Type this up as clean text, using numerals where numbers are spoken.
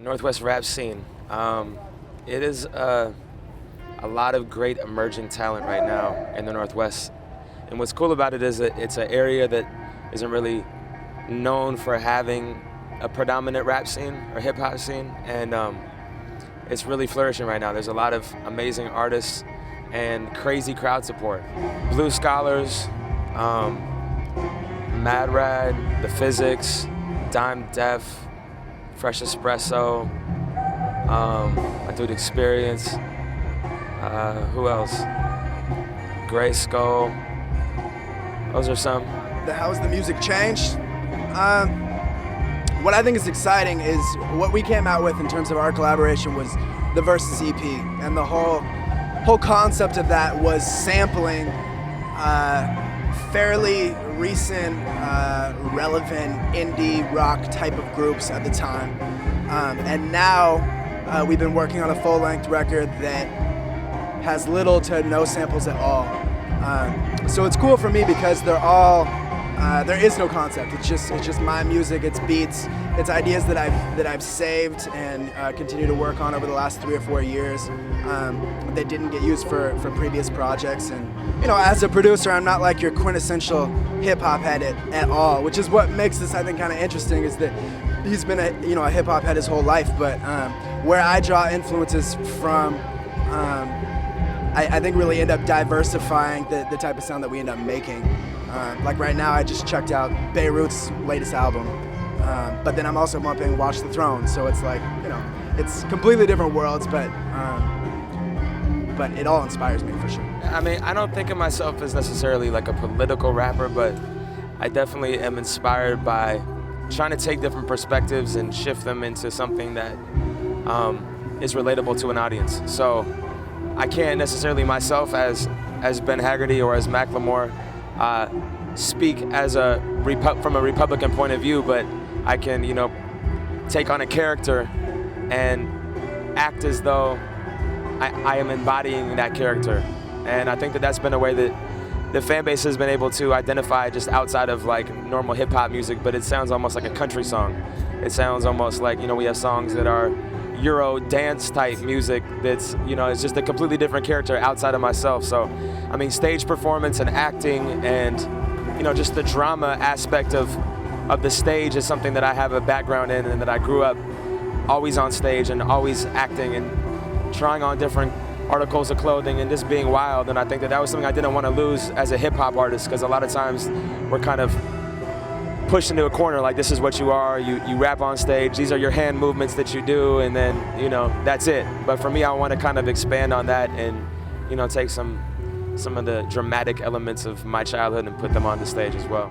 Northwest rap scene. It is a lot of great emerging talent right now in the Northwest. And what's cool about it is that it's an area that isn't really known for having a predominant rap scene or hip hop scene. And it's really flourishing right now. There's a lot of amazing artists and crazy crowd support. Blue Scholars, Mad Rad, The Physics, Dime Def, Fresh Espresso, my dude Experience, who else? Gray Skull. Those are some. How's the music changed? What I think is exciting is what we came out with in terms of our collaboration was the Versus EP, and the whole concept of that was sampling fairly recent, relevant indie rock type of groups at the time. And now we've been working on a full-length record that has little to no samples at all. So it's cool for me because there is no concept. It's just my music, it's beats, it's ideas that I've saved and continue to work on over the last 3 or 4 years that didn't get used for previous projects. And as a producer, I'm not like your quintessential hip hop head at all, which is what makes this, I think, kind of interesting, is that he's been a hip hop head his whole life. But where I draw influences from, I think really end up diversifying the type of sound that we end up making. Like right now, I just checked out Beirut's latest album, but then I'm also bumping Watch the Throne, so it's like, it's completely different worlds, but it all inspires me for sure. I mean, I don't think of myself as necessarily like a political rapper, but I definitely am inspired by trying to take different perspectives and shift them into something that is relatable to an audience. So I can't necessarily myself as Ben Haggerty or as Macklemore speak as from a Republican point of view, but I can, take on a character and act as though I am embodying that character. And I think that that's been a way that the fan base has been able to identify just outside of like normal hip hop music, but it sounds almost like a country song. It sounds almost like, we have songs that are Euro dance type music that's, it's just a completely different character outside of myself. So, I mean, stage performance and acting and, just the drama aspect of the stage is something that I have a background in, and that I grew up always on stage and always acting and trying on different articles of clothing and just being wild. And I think that was something I didn't want to lose as a hip hop artist, because a lot of times we're kind of pushed into a corner, like this is what you are, you rap on stage, these are your hand movements that you do, and then, that's it. But for me, I want to kind of expand on that and, take some of the dramatic elements of my childhood and put them on the stage as well.